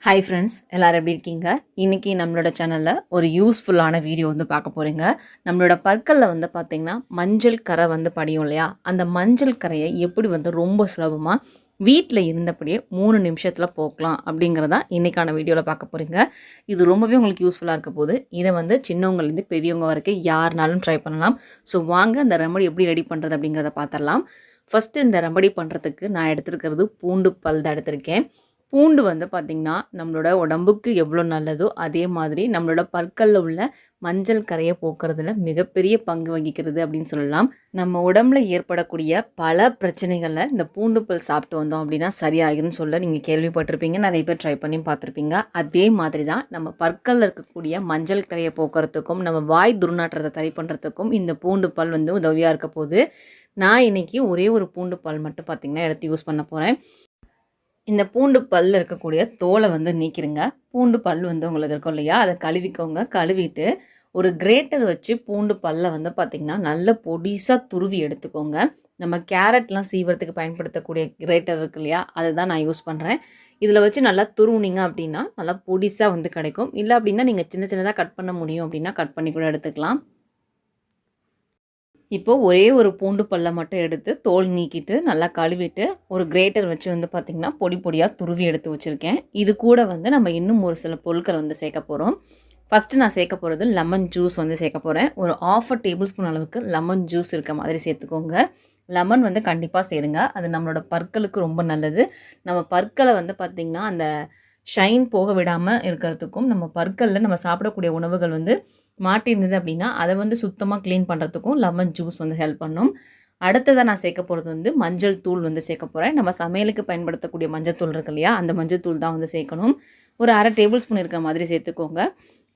Hi friends, எல்லோரும் எப்படி இருக்கீங்க? இன்றைக்கி நம்மளோட சேனலில் ஒரு யூஸ்ஃபுல்லான வீடியோ வந்து பார்க்க போகிறீங்க. நம்மளோட பற்களில் வந்து பார்த்திங்கன்னா மஞ்சள் கரை வந்து படியும் இல்லையா? அந்த மஞ்சள் கரையை எப்படி வந்து ரொம்ப சுலபமாக வீட்டில் இருந்தபடியே 3 நிமிஷத்தில் போக்கலாம் அப்படிங்கிறதான் இன்றைக்கான வீடியோவில் பார்க்க போகிறீங்க. இது ரொம்பவே உங்களுக்கு யூஸ்ஃபுல்லாக இருக்க போது. இதை வந்து சின்னவங்கலேருந்து பெரியவங்க வரைக்கும் யாருனாலும் ட்ரை பண்ணலாம். ஸோ வாங்க அந்த ரெமடி எப்படி ரெடி பண்ணுறது அப்படிங்கிறத பார்த்துடலாம். ஃபஸ்ட்டு இந்த ரெமடி பண்ணுறதுக்கு நான் எடுத்துருக்கிறது பூண்டு பல் தான் எடுத்திருக்கேன். பூண்டு வந்து பார்த்திங்கன்னா நம்மளோட உடம்புக்கு எவ்வளோ நல்லதோ அதே மாதிரி நம்மளோட பற்களில் உள்ள மஞ்சள் கரையை போக்குறதுல மிகப்பெரிய பங்கு வகிக்கிறது அப்படின்னு சொல்லலாம். நம்ம உடம்புல ஏற்படக்கூடிய பல பிரச்சனைகளில் இந்த பூண்டு பல் சாப்பிட்டு வந்தோம் அப்படின்னா சரியாகிரும்னு சொல்ல நீங்கள் கேள்விப்பட்டிருப்பீங்க, நிறைய பேர் ட்ரை பண்ணி பார்த்துருப்பீங்க. அதே மாதிரி தான் நம்ம பற்களில் இருக்கக்கூடிய மஞ்சள் கரையை போக்குறதுக்கும் நம்ம வாய் துர்நாற்றத்தை சரி பண்ணுறதுக்கும் இந்த பூண்டு பல் வந்து உதவியாக இருக்க போது. நான் இன்றைக்கி ஒரே ஒரு பூண்டு பல் மட்டும் பார்த்திங்கன்னா எடுத்து யூஸ் பண்ண போகிறேன். இந்த பூண்டு பல்ல இருக்கக்கூடிய தோலை வந்து நீக்கிருங்க. பூண்டு பல் வந்து உங்களுக்கு இருக்கும் இல்லையா, அதை கழுவிக்கோங்க. கழுவிட்டு ஒரு கிரேட்டர் வச்சு பூண்டு பல்ல வந்து பார்த்திங்கன்னா நல்ல பொடிசாக துருவி எடுத்துக்கோங்க. நம்ம கேரட்லாம் சீவரத்துக்கு பயன்படுத்தக்கூடிய கிரேட்டர் இருக்கு இல்லையா, அதுதான் நான் யூஸ் பண்ணுறேன். இதில் வச்சு நல்லா துருவுனிங்க அப்படின்னா நல்லா பொடிசாக வந்து கிடைக்கும். இல்லை அப்படின்னா நீங்கள் சின்ன சின்னதாக கட் பண்ண முடியும் அப்படின்னா கட் பண்ணி கூட எடுத்துக்கலாம். இப்போது ஒரே ஒரு பூண்டு பல்லை மட்டும் எடுத்து தோல் நீக்கிட்டு நல்லா கழுவிட்டு ஒரு கிரேட்டர் வச்சு வந்து பார்த்திங்கன்னா பொடி பொடியாக துருவி எடுத்து வச்சுருக்கேன். இது கூட வந்து நம்ம இன்னும் ஒரு சில பொருட்கள் வந்து சேர்க்க போகிறோம். ஃபஸ்ட்டு நான் சேர்க்க போகிறது லெமன் ஜூஸ் வந்து சேர்க்க போகிறேன். ஒரு 1/2 டேபிள் ஸ்பூன் அளவுக்கு லெமன் ஜூஸ் இருக்க மாதிரி சேர்த்துக்கோங்க. லெமன் வந்து கண்டிப்பாக சேருங்க, அது நம்மளோட பற்களுக்கு ரொம்ப நல்லது. நம்ம பற்களை வந்து பார்த்திங்கன்னா அந்த ஷைன் போக விடாமல் இருக்கிறதுக்கும், நம்ம பற்களில் நம்ம சாப்பிடக்கூடிய உணவுகள் வந்து மாட்டியிருந்தது அப்படின்னா அதை வந்து சுத்தமாக க்ளீன் பண்ணுறதுக்கும் லெமன் ஜூஸ் வந்து ஹெல்ப் பண்ணும். அடுத்ததாக நான் சேர்க்க போகிறது வந்து மஞ்சள் தூள் வந்து சேர்க்க போகிறேன். நம்ம சமையலுக்கு பயன்படுத்தக்கூடிய மஞ்சள் தூள் இருக்கு இல்லையா, அந்த மஞ்சள் தூள் தான் வந்து சேர்க்கணும். ஒரு 1/2 டேபிள் ஸ்பூன் இருக்கிற மாதிரி சேர்த்துக்கோங்க.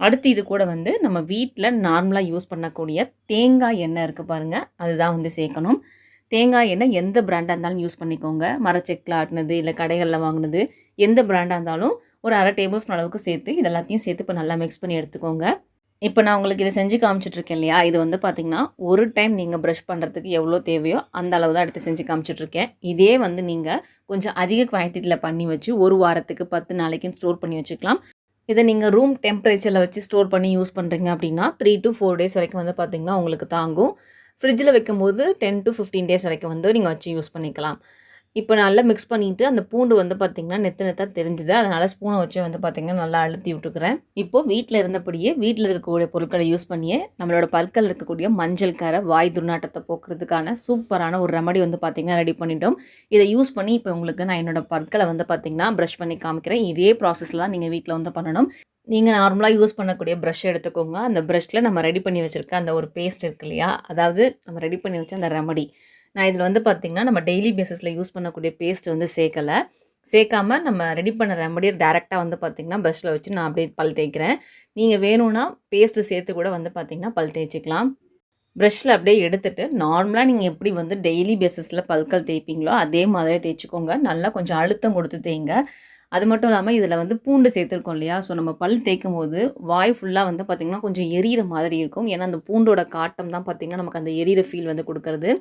அடுத்து இது கூட வந்து நம்ம வீட்டில் நார்மலாக யூஸ் பண்ணக்கூடிய தேங்காய் எண்ணெய் இருக்குது பாருங்கள், அதுதான் வந்து சேர்க்கணும். தேங்காய் எண்ணெய் எந்த பிராண்டாக இருந்தாலும் யூஸ் பண்ணிக்கோங்க. மரச்செக்கில் ஆட்டினது இல்லை கடைகளில் வாங்கினது எந்த பிராண்டாக இருந்தாலும் ஒரு 1/2 டேபிள் ஸ்பூன் அளவுக்கு சேர்த்து இது எல்லாத்தையும் சேர்த்து இப்போ நல்லா மிக்ஸ் பண்ணி எடுத்துக்கோங்க. இப்போ நான் உங்களுக்கு இதை செஞ்சு காமிச்சிட்ருக்கேன் இல்லையா, இது வந்து பார்த்திங்கன்னா ஒரு டைம் நீங்கள் ப்ரஷ் பண்ணுறதுக்கு எவ்வளோ தேவையோ அந்த அளவு தான் எடுத்து செஞ்சு காமிச்சிட்ருக்கேன். இதே வந்து நீங்கள் கொஞ்சம் அதிக குவான்டிட்டியில் பண்ணி வச்சு ஒரு வாரத்துக்கு 10 நாளைக்கு ஸ்டோர் பண்ணி வச்சுக்கலாம். இதை நீங்கள் ரூம் டெம்பரேச்சரில் வச்சு ஸ்டோர் பண்ணி யூஸ் பண்ணுறீங்க அப்படின்னா 3 to 4 டேஸ் வரைக்கும் வந்து பார்த்திங்கன்னா உங்களுக்கு தாங்கும். ஃப்ரிட்ஜில் வைக்கும்போது 10 to 15 டேஸ் வரைக்கும் வந்து நீங்கள் வச்சு யூஸ் பண்ணிக்கலாம். இப்போ நல்லா மிக்ஸ் பண்ணிவிட்டு அந்த பூண்டு வந்து பார்த்திங்கன்னா நெத்தாக தெரிஞ்சுது, அதனால் ஸ்பூனை வச்சு வந்து பார்த்திங்கன்னா நல்லா அழுத்தி விட்டுக்கிறேன். இப்போது வீட்டில் இருந்தபடியே வீட்டில் இருக்கக்கூடிய பொருட்களை யூஸ் பண்ணியே நம்மளோட பற்கள் இருக்கக்கூடிய மஞ்சள் கரை வாய் துர்நாற்றத்தை போக்குறதுக்கான சூப்பரான ஒரு ரெமடி வந்து பார்த்திங்கன்னா ரெடி பண்ணிட்டோம். இதை யூஸ் பண்ணி இப்போ உங்களுக்கு நான் என்னோடய பற்களை வந்து பார்த்திங்கன்னா ப்ரஷ் பண்ணி காமிக்கிறேன். இதே ப்ராசஸில் தான் நீங்கள் வீட்டில் வந்து பண்ணணும். நீங்கள் நார்மலாக யூஸ் பண்ணக்கூடிய ப்ரஷ் எடுத்துக்கோங்க. அந்த ப்ரஷ்ஷில் நம்ம ரெடி பண்ணி வச்சுருக்க அந்த ஒரு பேஸ்ட் இருக்கு இல்லையா, அதாவது நம்ம ரெடி பண்ணி வச்ச அந்த ரெமடி, நான் இதில் வந்து பார்த்திங்கன்னா நம்ம டெய்லி பேஸஸில் யூஸ் பண்ணக்கூடிய பேஸ்ட் வந்து சேர்க்காமல் நம்ம ரெடி பண்ண ரெமடியை டேரெக்டாக வந்து பார்த்திங்கன்னா ப்ரஷ்ஷில் வச்சு நான் அப்படியே பல் தேய்க்கிறேன். நீங்கள் வேணும்னா பேஸ்ட்டு சேர்த்து கூட வந்து பார்த்திங்கன்னா பல் தேய்ச்சிக்கலாம். ப்ரஷ்ஷில் அப்படியே எடுத்துகிட்டு நார்மலாக நீங்கள் எப்படி வந்து டெய்லி பேஸஸில் பல்கள் தேய்ப்பீங்களோ அதே மாதிரியே தேய்ச்சிக்கோங்க. நல்லா கொஞ்சம் அழுத்தம் கொடுத்து தேய்ங்க. அது மட்டும் இல்லாமல் இதில் வந்து பூண்டு சேர்த்துருக்கோம் இல்லையா, ஸோ நம்ம பல் தேய்க்கும் போது வாய் ஃபுல்லாக வந்து பார்த்திங்கன்னா கொஞ்சம் எரியிற மாதிரி இருக்கும். ஏன்னா அந்த பூண்டோட காட்டம் தான் பார்த்திங்கன்னா நமக்கு அந்த எரியிற ஃபீல் வந்து கொடுக்கறது.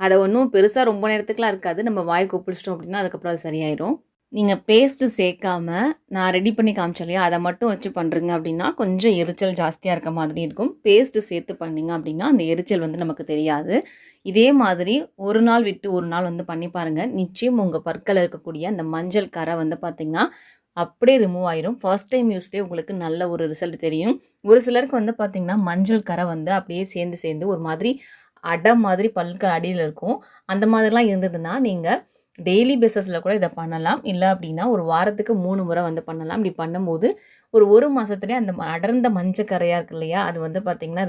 அதை ஒன்றும் பெருசாக ரொம்ப நேரத்துக்குலாம் இருக்காது. நம்ம வாய் கொப்பளிச்சிட்டோம் அப்படின்னா அதுக்கப்புறம் அது சரியாயிடும். நீங்கள் பேஸ்ட்டு சேர்க்காம நான் ரெடி பண்ணி காமிச்சோம் இல்லையா, அதை மட்டும் வச்சு பண்ணுறீங்க அப்படின்னா கொஞ்சம் எரிச்சல் ஜாஸ்தியாக இருக்க மாதிரி இருக்கும். பேஸ்ட்டு சேர்த்து பண்ணிங்க அப்படின்னா அந்த எரிச்சல் வந்து நமக்கு தெரியாது. இதே மாதிரி ஒரு நாள் விட்டு ஒரு நாள் வந்து பண்ணி பாருங்கள். நிச்சயம் உங்கள் பற்களில் இருக்கக்கூடிய அந்த மஞ்சள் கரை வந்து பார்த்திங்கன்னா அப்படியே ரிமூவ் ஆயிரும். ஃபர்ஸ்ட் டைம் யூஸ்லேயே உங்களுக்கு நல்ல ஒரு ரிசல்ட் தெரியும். ஒரு சிலருக்கு வந்து பார்த்திங்கன்னா மஞ்சள் கரை வந்து அப்படியே சேர்ந்து ஒரு மாதிரி அடை மாதிரி பல்லுக்கு அடியில் இருக்கும். அந்த மாதிரிலாம் இருந்ததுன்னா நீங்கள் டெய்லி பேஸஸில் கூட இதை பண்ணலாம். இல்லை அப்படின்னா ஒரு வாரத்துக்கு 3 முறை வந்து பண்ணலாம். இப்படி பண்ணும்போது ஒரு மாதத்துலேயே அந்த அடர்ந்த மஞ்சக்கரையாக இருக்கு இல்லையா, அது வந்து பார்த்திங்கன்னா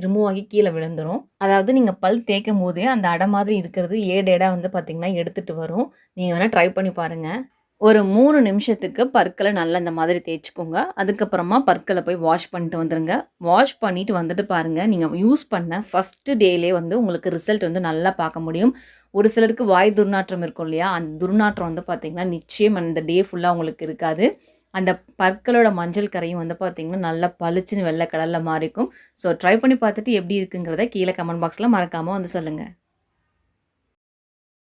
ரிமூவ் ஆகி கீழே விழுந்துடும். அதாவது நீங்கள் பல் தேய்க்கும் போதே அந்த அடை மாதிரி இருக்கிறது ஏடேடாக வந்து பார்த்திங்கன்னா எடுத்துகிட்டு வரும். நீங்கள் வேணால் ட்ரை பண்ணி பாருங்கள். ஒரு 3 நிமிஷத்துக்கு பற்களை நல்லா இந்த மாதிரி தேய்ச்சிக்கோங்க. அதுக்கப்புறமா பற்களை போய் வாஷ் பண்ணிட்டு வந்துடுங்க. வாஷ் பண்ணிவிட்டு வந்துட்டு பாருங்கள், நீங்கள் யூஸ் பண்ண ஃபஸ்ட்டு டேலே வந்து உங்களுக்கு ரிசல்ட் வந்து நல்லா பார்க்க முடியும். ஒரு சிலருக்கு வாய் துர்நாற்றம் இருக்கும் இல்லையா, அந்த துர்நாற்றம் வந்து பார்த்திங்கன்னா நிச்சயம் அந்த டே ஃபுல்லாக உங்களுக்கு இருக்காது. அந்த பற்களோட மஞ்சள் கரையும் வந்து பார்த்திங்கன்னா நல்லா பளிச்சுன்னு வெள்ளை கலரில் மாறிக்கும். ஸோ ட்ரை பண்ணி பார்த்துட்டு எப்படி இருக்குங்கிறத கீழே கமெண்ட் பாக்ஸில் மறக்காமல் வந்து சொல்லுங்கள்.